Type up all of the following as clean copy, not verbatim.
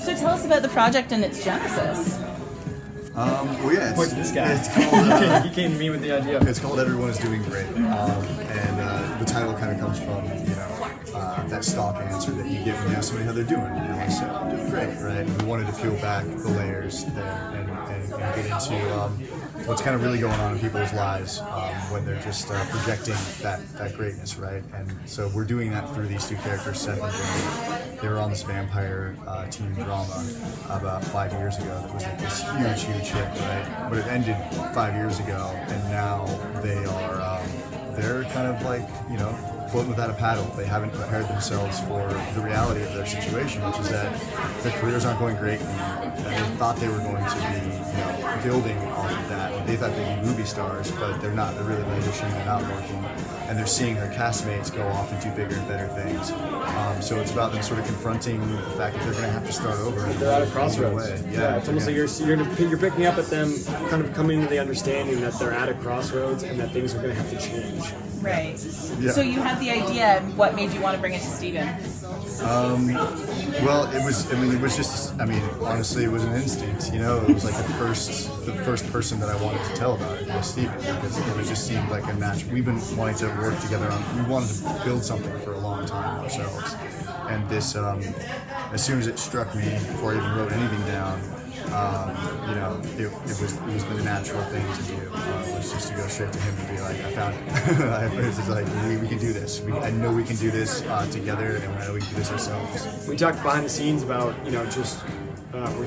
So tell us about the project and its genesis. Well, yeah, Point to this guy. It's called, He came to me with the idea. it's called Everyone is Doing Great, and the title kind of comes from that stock answer that you get when you ask somebody how they're doing. And I said, I'm doing great, right? And we wanted to peel back the layers there and get into what's kind of really going on in people's lives when they're just projecting that greatness, right? And so we're doing that through these two characters, Seth and Jamie. They were on this vampire teen drama about 5 years ago that was like this huge hit, right? But it ended 5 years ago, and now they are they're kind of like, floating without a paddle. They haven't prepared themselves for the reality of their situation, which is that their careers aren't going great, and they thought they were going to be, building off of that. They thought they'd be movie stars, but they're not. They're really languishing. They're not working, and they're seeing their castmates go off and do bigger and better things. So it's about them sort of confronting the fact that they're going to have to start over. They're at a crossroads. Yeah, it's almost like you're picking up at them, kind of coming to the understanding that they're at a crossroads and that things are going to have to change. Right. Yeah. So you had the idea, and what made you want to bring it to Stephen? Well, honestly, it was an instinct, It was like the first person that I wanted to tell about it was Stephen, because it just seemed like a natural. We've been wanting to work together we wanted to build something for a long time ourselves. And this, as soon as it struck me, before I even wrote anything down, it was the natural thing to do. Was just to go straight to him and be like, I found it. It's just like, we can do this. I know we can do this together, and I know we can do this ourselves. We talked behind the scenes about, we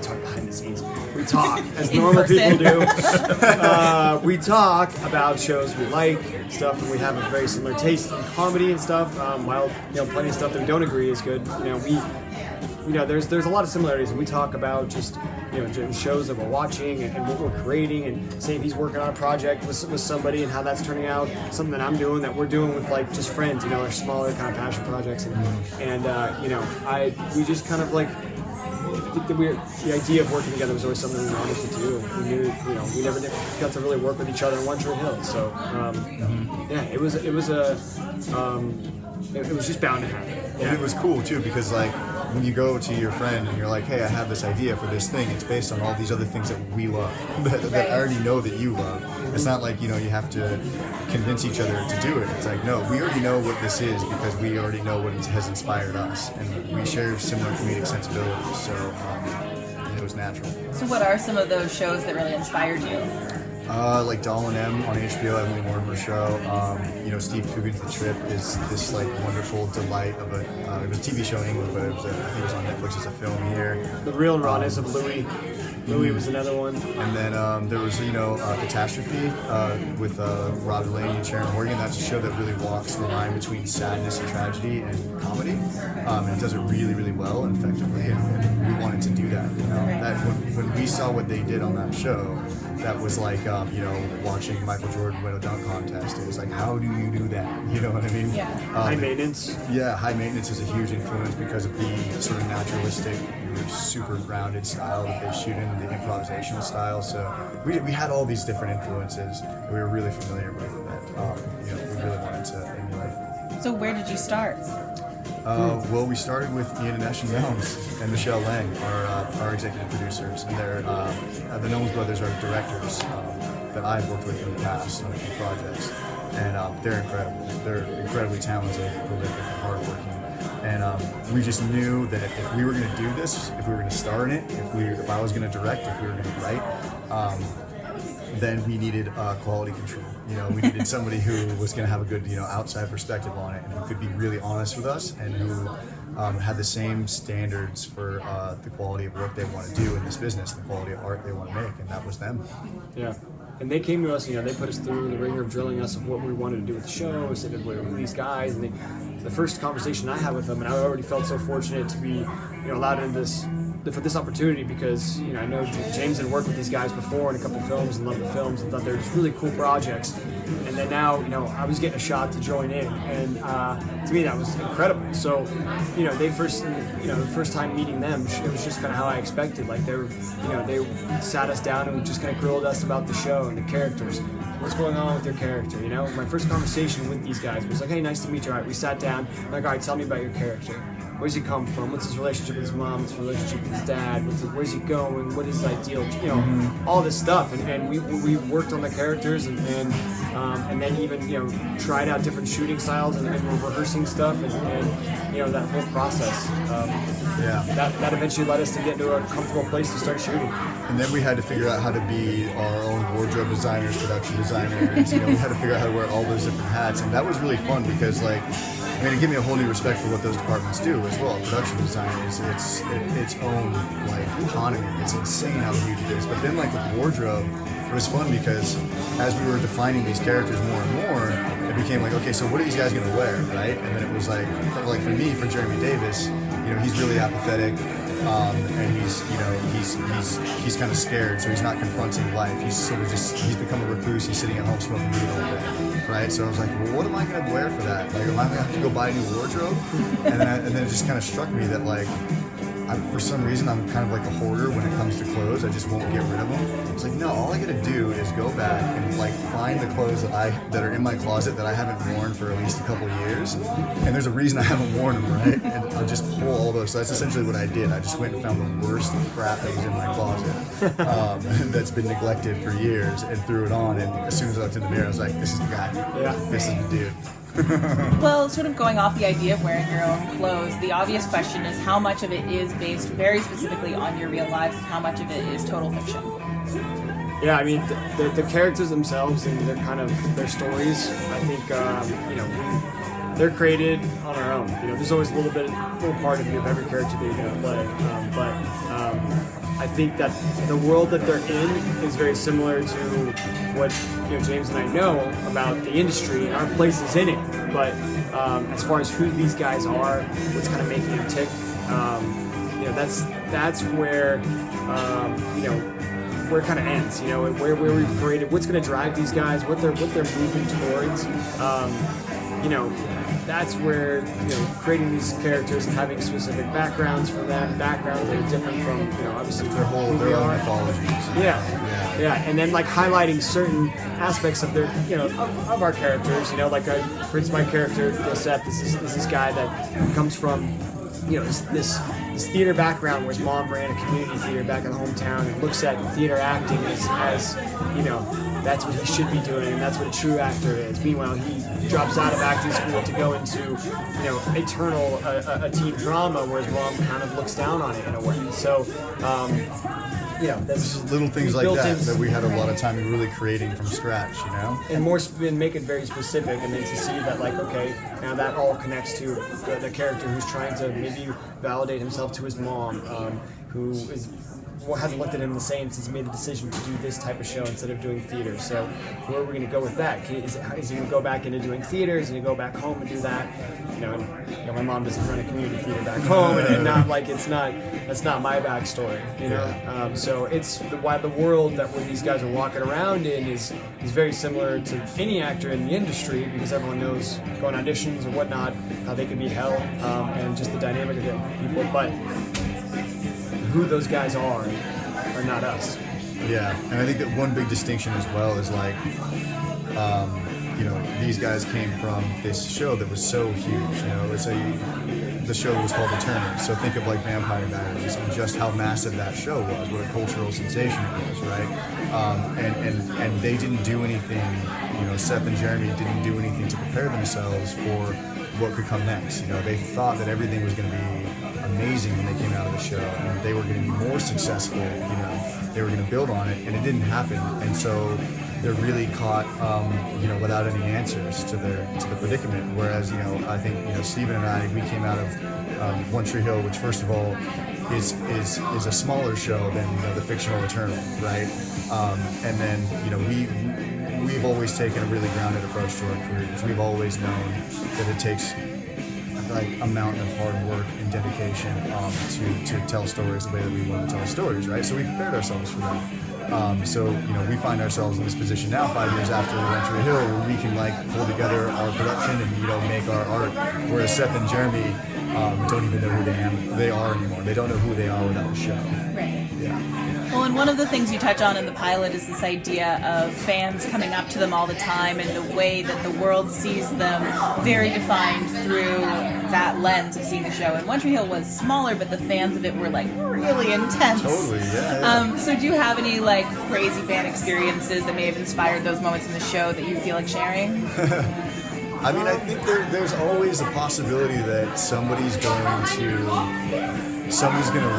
talk behind the scenes. We talk, as normal people do. We talk about shows we like, stuff, and we have a very similar taste in comedy and stuff. While, plenty of stuff that we don't agree is good. There's a lot of similarities, and we talk about just shows that we're watching and what we're creating, and say if he's working on a project with somebody and how that's turning out, something that I'm doing, that we're doing with like just friends, our smaller kind of passion projects, we just kind of like. I think the idea of working together was always something we wanted to do. We knew, we never got to really work with each other in one tree hill. So, it was just bound to happen. Yeah. And it was cool too, because like when you go to your friend and you're like, hey, I have this idea for this thing. It's based on all these other things that we love, that I already know that you love. It's not like, you have to convince each other to do it. It's like, no, we already know what this is because we already know what has inspired us. And we share similar comedic sensibilities, so it was natural. So what are some of those shows that really inspired you? Like Doll and M on HBO, Emily Mortimer's show. Steve Coogan's The Trip is this like wonderful delight of a TV show in England, but I think it was on Netflix as a film here. The Real Rawness of Louis. Louis was another one. And then there was, Catastrophe with Rob Delaney and Sharon Horgan. That's a show that really walks the line between sadness and tragedy and comedy. And it does it really, really well and effectively. And we wanted to do that. That when we saw what they did on that show, that was like, watching Michael Jordan win a dunk contest. It was like, how do you do that? You know what I mean? Yeah. High maintenance. Yeah, high maintenance is a huge influence because of the sort of naturalistic, super grounded style that they shoot in, the improvisational style. So we had all these different influences that we were really familiar with that we really wanted to emulate. So where did you start? Well, we started with Ian and Ashley Nelms and Michelle Lang, our executive producers, and the Nelms brothers are directors that I've worked with in the past on a few projects, and they're incredible. They're incredibly talented, prolific, and hardworking. And we just knew that if we were going to do this, if we were going to star in it, if I was going to direct, if we were going to write, then we needed quality control. We needed somebody who was going to have a good, outside perspective on it, and who could be really honest with us, and who had the same standards for the quality of work they want to do in this business, the quality of art they want to make, and that was them. Yeah. And they came to us, they put us through the ringer of drilling us of what we wanted to do with the show, said who are these guys, and the first conversation I had with them, and I already felt so fortunate to be, allowed in for this opportunity, because I know James had worked with these guys before in a couple films and loved the films and thought they were just really cool projects, and then now I was getting a shot to join in, and to me that was incredible. So the first time meeting them, it was just kind of how I expected. Like they sat us down and just kind of grilled us about the show and the characters, what's going on with your character, you know? My first conversation with these guys was like, hey, nice to meet you. All right, we sat down, I'm like, all right, tell me about your character. Where's he come from? What's his relationship with his mom? What's his relationship with his dad? Where's he going? What is his ideal? You know, all this stuff. And we worked on the characters and then even, you know, tried out different shooting styles and we're rehearsing stuff and you know, that whole process. That eventually led us to get into a comfortable place to start shooting. And then we had to figure out how to be our own wardrobe designers, production designers. You know, we had to figure out how to wear all those different hats, and that was really fun because, like, I mean, it gave me a whole new respect for what those departments do as well. Production design is its own like economy. It's insane how huge it is. But then, like with wardrobe, it was fun because as we were defining these characters more and more, it became like, okay, so what are these guys gonna wear, right? And then it was like for me, for Jeremy Davis, you know, he's really apathetic. And he's kind of scared, so he's not confronting life. He's sort of he's become a recluse. He's sitting at home smoking weed all day, right? So I was like, well, what am I gonna wear for that? Like, am I gonna have to go buy a new wardrobe? And then it just kind of struck me that like, for some reason, I'm kind of like a hoarder when it comes to clothes. I just won't get rid of them. It's like, no, all I gotta do is go back and like find the clothes that are in my closet that I haven't worn for at least a couple of years. And there's a reason I haven't worn them, right? And I'll just pull all those. So that's essentially what I did. I just went and found the worst crap that was in my closet that's been neglected for years and threw it on. And as soon as I looked in the mirror, I was like, this is the guy. Yeah. This is the dude. Well, sort of going off the idea of wearing your own clothes, the obvious question is how much of it is based very specifically on your real lives and how much of it is total fiction? Yeah, I mean, the characters themselves and their stories, I think, you know, they're created on our own. You know, there's always a little part of you of every character that you're going to play. But I think that the world that they're in is very similar to what, you know, James and I know about the industry and our places in it. But as far as who these guys are, what's kind of making them tick, you know, that's where, you know, where it kind of ends. You know, where we've created what's going to drive these guys, what they're moving towards. You know, that's where, you know, creating these characters and having specific backgrounds for them, backgrounds that are different from, you know, obviously Their own mythologies. Yeah, and then like highlighting certain aspects of their, you know, of our characters. You know, like for instance, my character Seth, this guy that comes from, you know, this theater background where his mom ran a community theater back in the hometown and looks at theater acting as you know, that's what he should be doing and that's what a true actor is. Meanwhile, he drops out of acting school to go into, you know, a teen drama where his mom kind of looks down on it in a way. So, you know, that's just little things like that we had a lot of time really creating from scratch, you know? And make it very specific, and then to see that, like, okay, now that all connects to the character who's trying to maybe validate himself to his mom, who hasn't looked at him the same since he made the decision to do this type of show instead of doing theater. So where are we going to go with that? Is he going to go back into doing theater? Is he going to go back home and do that? You know, my mom doesn't run a community theater back home, and not like that's not my backstory. You know, so it's why the world that where these guys are walking around in is very similar to any actor in the industry, because everyone knows going auditions or whatnot how they can be hell, and just the dynamic of it people, but who those guys are not us. Yeah, and I think that one big distinction as well is like, you know, these guys came from this show that was so huge. You know, the show was called Eternal. So think of like Vampire Diaries and just how massive that show was, what a cultural sensation it was, right? And they didn't do anything. You know, Seth and Jeremy didn't do anything to prepare themselves for what could come next. You know, they thought that everything was going to be amazing when they came out of the show, and they were going to be more successful. You know, they were going to build on it, and it didn't happen. And so they're really caught, you know, without any answers to the predicament. Whereas, you know, I think, you know, Stephen and I, we came out of One Tree Hill, which first of all is a smaller show than, you know, the fictional Eternal, right? And then, you know, we've always taken a really grounded approach to our careers. We've always known that it takes like a mountain of hard work and dedication to tell stories the way that we want to tell stories, right? So we prepared ourselves for that. So, you know, we find ourselves in this position now, 5 years after One Tree Hill, where we can like pull together our production and, you know, make our art. Whereas Seth and Jeremy don't even know who they are anymore. They don't know who they are without the show. Right. Yeah. Well, and one of the things you touch on in the pilot is this idea of fans coming up to them all the time and the way that the world sees them very defined through that lens of seeing the show. And One Tree Hill was smaller, but the fans of it were like really intense. Totally, yeah. So do you have any like crazy fan experiences that may have inspired those moments in the show that you feel like sharing? I mean, I think there's always a possibility that somebody's going to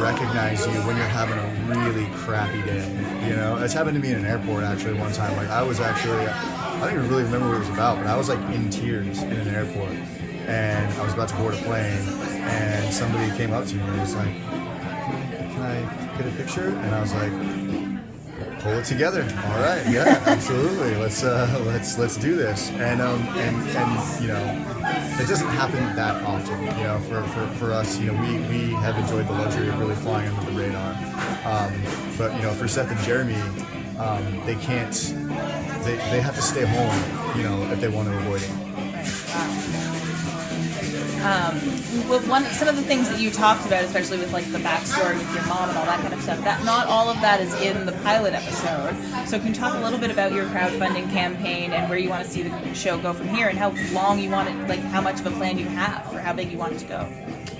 recognize you when you're having a really crappy day. You know, it's happened to me in an airport actually one time. Like I don't even really remember what it was about, but I was like in tears in an airport, and I was about to board a plane, and somebody came up to me and was like, "Can I get a picture?" And I was like, pull it together. All right, yeah, absolutely. Let's do this. And you know, it doesn't happen that often. You know, for us, you know, we have enjoyed the luxury of really flying under the radar. But you know, for Seth and Jeremy, they can't. They have to stay home. You know, if they want to avoid it. Some of the things that you talked about, especially with like the backstory with your mom and all that kind of stuff, that not all of that is in the pilot episode. So can you talk a little bit about your crowdfunding campaign and where you want to see the show go from here, and how long you want it, like how much of a plan you have for how big you want it to go?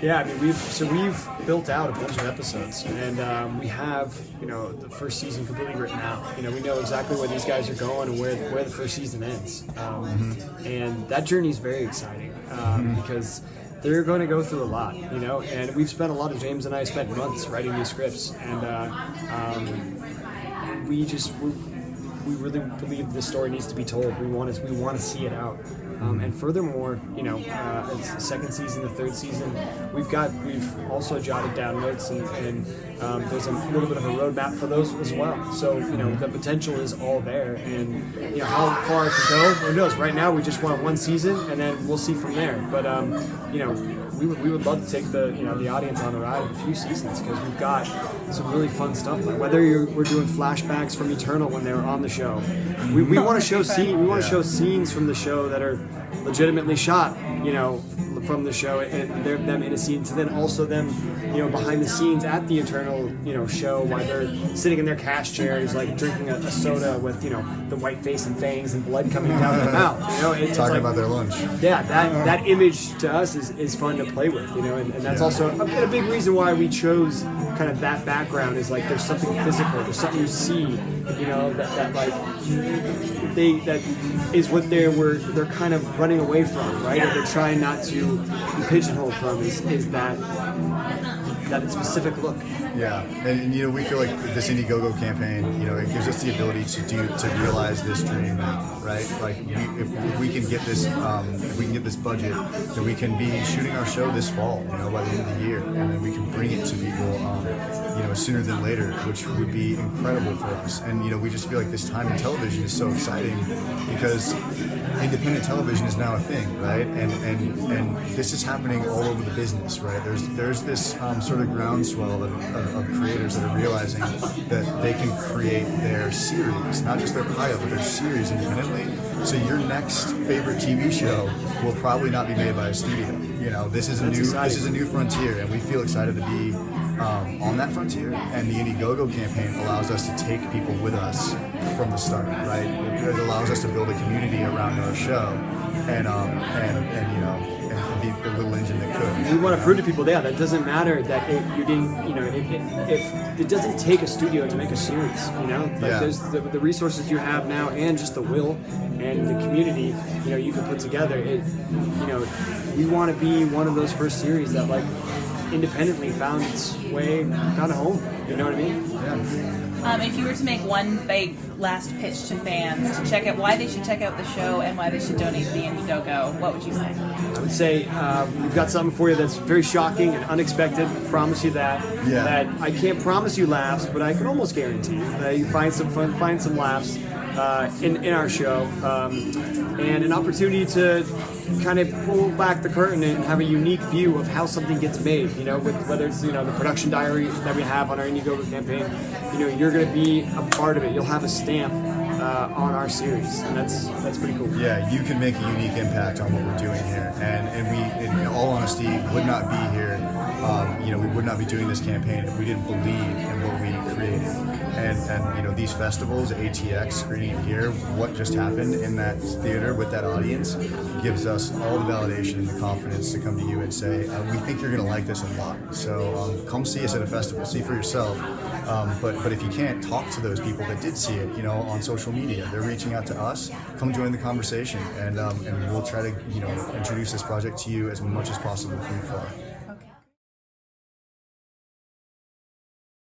Yeah, I mean we've built out a bunch of episodes, and we have, you know, the first season completely written out. You know, we know exactly where these guys are going and where the first season ends, and that journey is very exciting because they're going to go through a lot, you know, and we've spent a lot of James and I spent months writing these scripts, and we really believe this story needs to be told. We want to see it out. And furthermore, you know, it's the second season, the third season, we've also jotted down notes, and there's a little bit of a roadmap for those as well. So, you know, the potential is all there, and you know how far it can go, who knows? Right now, we just want one season, and then we'll see from there. But you know, we would love to take the audience on a ride of a few seasons, because we've got some really fun stuff. Like whether we're doing flashbacks from Eternal when they were on the show, we want to show show scenes from the show that are legitimately shot, you know, from the show, and they're them in a scene, to then also them, you know, behind the scenes at the Eternal, you know, show, while they're sitting in their cash chairs, like drinking a soda with, you know, the white face and fangs and blood coming down their mouth. You know, it's talking like, about their lunch. Yeah, that image to us is fun to play with, you know, and that's also a big reason why we chose kind of that background. Is like there's something physical, there's something you see, you know, that like that is what they're kind of running away from, right? Or they're trying not to be pigeonholed from is that specific look. Yeah, and you know, we feel like this Indiegogo campaign, you know, it gives us the ability to realize this dream now, right? Like if we can get this budget, then we can be shooting our show this fall, you know, by the end of the year, and then we can bring it to people, you know, sooner than later, which would be incredible for us. And you know, we just feel like this time in television is so exciting because independent television is now a thing, right? And this is happening all over the business, right? There's this sort of groundswell of creators that are realizing that they can create their series, not just their pilot, but their series independently. So your next favorite TV show will probably not be made by a studio. You know, this is a new frontier, and we feel excited to be on that frontier. And the Indiegogo campaign allows us to take people with us from the start, right? It allows us to build a community around our show, and you know, and be the little engine that could. We want to prove to people, that doesn't matter that you didn't, you know, if it doesn't take a studio to make a series, you know, like there's the resources you have now, and just the will and the community, you know, you can put together. It, you know, we want to be one of those first series that like independently found its way, found a home. You know what I mean? Yeah. If you were to make one big last pitch to fans to check out why they should check out the show and why they should donate to the Indiegogo, what would you say? I would say we've got something for you that's very shocking and unexpected. Promise you that. Yeah. That I can't promise you laughs, but I can almost guarantee that you find some fun, find some laughs in our show, and an opportunity to kind of pull back the curtain and have a unique view of how something gets made. You know, with whether it's, you know, the production diary that we have on our Indiegogo campaign. You know, you're going to be a part of it. You'll have a stamp on our series, and that's pretty cool. Yeah, you can make a unique impact on what we're doing here, and we, in all honesty, would not be here. You know, we would not be doing this campaign if we didn't believe in what we created. And you know, these festivals, ATX, screening it here, what just happened in that theater with that audience gives us all the validation and the confidence to come to you and say, we think you're going to like this a lot. So come see us at a festival, see for yourself. But if you can't, talk to those people that did see it, you know, on social media. They're reaching out to us. Come join the conversation, and we'll try to, you know, introduce this project to you as much as possible from afar.